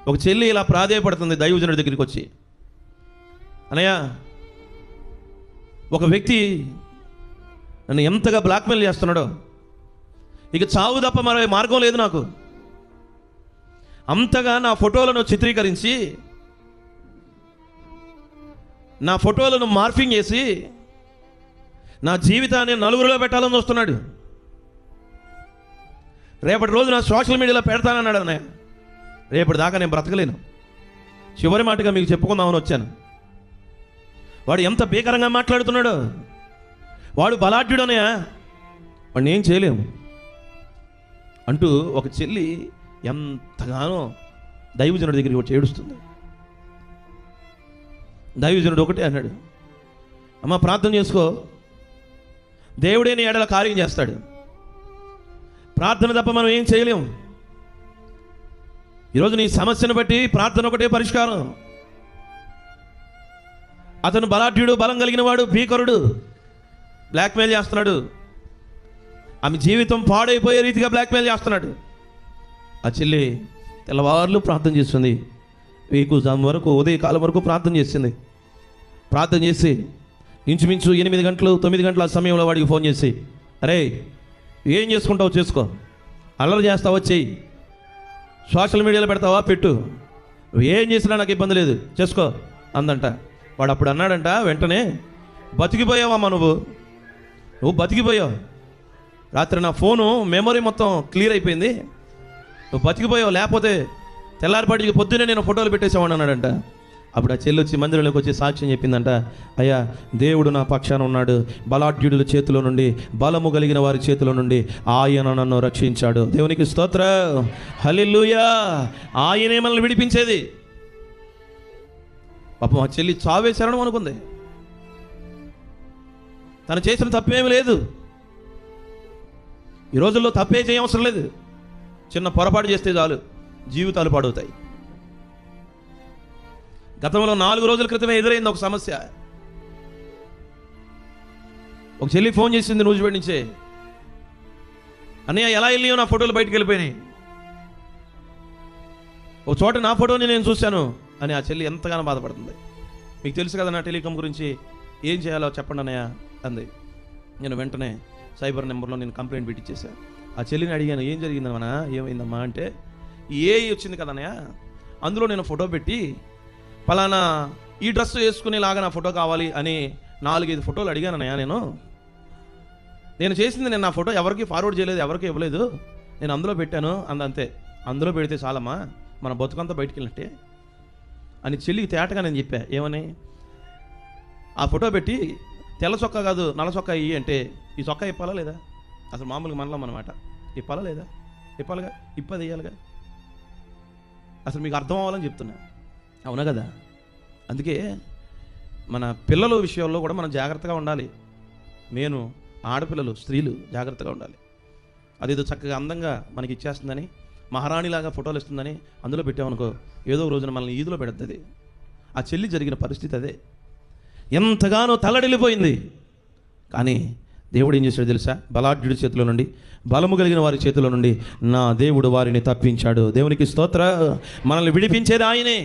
ఒక చెల్లి ఇలా ప్రాధేయపడుతుంది దైవజనుడి దగ్గరికి వచ్చి, అన్నయ్య ఒక వ్యక్తి నన్ను ఎంతగా బ్లాక్మెయిల్ చేస్తున్నాడో, ఇక చావు తప్ప మరో మార్గం లేదు నాకు. అంతగా నా ఫోటోలను చిత్రీకరించి, నా ఫోటోలను మార్ఫింగ్ చేసి నా జీవితాన్ని నలుగురిలో పెట్టాలని చూస్తున్నాడు. రేపటి రోజు నా సోషల్ మీడియాలో పెడతానన్నాడు. అన్నయ్య రేపటి దాకా నేను బ్రతకలేను, చివరి మాటగా మీకు చెప్పుకుందామని వచ్చాను. వాడు ఎంత భీకరంగా మాట్లాడుతున్నాడో, వాడు బలాఢ్యుడనయ్య, వాడిని ఏం చేయలేము అంటూ ఒక చెల్లి ఎంతగానో దైవజనుడి దగ్గరికి వచ్చి ఏడుస్తుంది. దైవజనుడు ఒకటే అన్నాడు, అమ్మ ప్రార్థన చేసుకో, దేవుడే నీ ఎడల కార్యం చేస్తాడు. ప్రార్థన తప్ప మనం ఏం చేయలేము. ఈరోజు నీ సమస్యను బట్టి ప్రార్థన ఒకటే పరిష్కారం. అతను బలాఢ్యుడు, బలం కలిగిన వాడు, భీకరుడు, బ్లాక్మెయిల్ చేస్తున్నాడు. ఆమె జీవితం పాడైపోయే రీతిగా బ్లాక్మెయిల్ చేస్తున్నాడు. ఆ చెల్లి తెల్లవారులు ప్రార్థన చేస్తుంది. వేకుజాము వరకు, ఉదయకాలం వరకు ప్రార్థన చేసింది. ప్రార్థన చేసి ఇంచుమించు 8 గంటలు 9 గంటల సమయంలో వాడికి ఫోన్ చేసి, అరే ఏం చేసుకుంటావు చేసుకో, అల్లరి చేస్తావా చెయ్యి, సోషల్ మీడియాలో పెడతావా పెట్టు, నువ్వు ఏం చేసినా నాకు ఇబ్బంది లేదు చేసుకో అందంట. వాడు అప్పుడు అన్నాడంట వెంటనే, బతికిపోయావమ్మా నువ్వు బతికిపోయావు. రాత్రి నా ఫోను మెమరీ మొత్తం క్లియర్ అయిపోయింది, నువ్వు బతికిపోయావు, లేకపోతే తెల్లారిపాటికి పొద్దునే నేను ఫోటోలు పెట్టేసేవాడు అన్నాడంట. అప్పుడు ఆ చెల్లి వచ్చి మందిరంలోకి వచ్చి సాక్ష్యం చెప్పిందంట, అయ్యా దేవుడు నా పక్షాన ఉన్నాడు, బలాఢ్యుడుల చేతిలో నుండి, బలము కలిగిన వారి చేతిలో నుండి ఆయన నన్ను రక్షించాడు. దేవునికి స్తోత్రం, హల్లెలూయా. ఆయనే మనల్ని విడిపించేది. పాపం ఆ చెల్లి చావే శరణం అనుకుంది. తను చేసిన తప్పేమీ లేదు. ఈ రోజుల్లో తప్పే చేయవసరం లేదు, చిన్న పొరపాటు చేస్తే చాలు జీవితాలు పాడవుతాయి. గతంలో 4 రోజుల క్రితమే ఎదురైంది ఒక సమస్య. ఒక చెల్లి ఫోన్ చేసింది నూజివేడ్ నుంచే, అన్నయ్య ఎలా వెళ్ళియో నా ఫోటోలు బయటకు వెళ్ళిపోయినాయి, ఒక చోట నా ఫోటోని నేను చూశాను అని ఆ చెల్లి ఎంతగానో బాధపడుతుంది. మీకు తెలుసు కదా నా టెలికాం గురించి, ఏం చేయాలో చెప్పండి అన్నయ్య అంది. నేను వెంటనే సైబర్ నెంబర్లో నేను కంప్లైంట్ పెట్టించేసాను. ఆ చెల్లిని అడిగాను, ఏం జరిగిందమ్మా, ఏమైందమ్మా అంటే, వచ్చింది కదా అన్నయ్య, అందులో నేను ఫోటో పెట్టి పలానా ఈ డ్రెస్ వేసుకునేలాగా నా ఫోటో కావాలి అని 4-5 ఫోటోలు అడిగాను అన్నయ్య. నేను చేసింది, నేను నా ఫోటో ఎవరికి ఫార్వర్డ్ చేయలేదు, ఎవరికి ఇవ్వలేదు, నేను అందులో పెట్టాను అంతే. అందులో పెడితే చాలమ్మా, మన బతుకంతా బయటికి వెళ్ళినట్టే అని చెల్లికి తేటగా నేను చెప్పా. ఏమని, ఆ ఫోటో పెట్టి తెల్ల చొక్కా కాదు నల్ల చొక్కా ఇయ్యి అంటే, ఈ చొక్కా ఇప్పాలా లేదా, అసలు మామూలుగా మనలో అన్నమాట, ఇప్పాలా లేదా, ఇప్పాలిగా, ఇప్పది వేయాలిగా, అసలు మీకు అర్థం అవ్వాలని చెప్తున్నా, అవునా కదా. అందుకే మన పిల్లల విషయంలో కూడా మనం జాగ్రత్తగా ఉండాలి. నేను ఆడపిల్లలు, స్త్రీలు జాగ్రత్తగా ఉండాలి. అదేదో చక్కగా అందంగా మనకి ఇచ్చేస్తుందని, మహారాణిలాగా ఫోటోలు ఇస్తుందని అందులో పెట్టామనుకో, ఏదో రోజున మనల్ని ఈదులో పెడుతుంది. ఆ చెల్లి జరిగిన పరిస్థితి అదే. ఎంతగానో తల్లడిల్లిపోయింది. కానీ దేవుడు ఏం చేశాడు తెలుసా, బలాఢ్యుడి చేతిలో నుండి, బలము కలిగిన వారి చేతిలో నుండి నా దేవుడు వారిని తప్పించాడు. దేవునికి స్తోత్రం. మనల్ని విడిపించేది ఆయనే.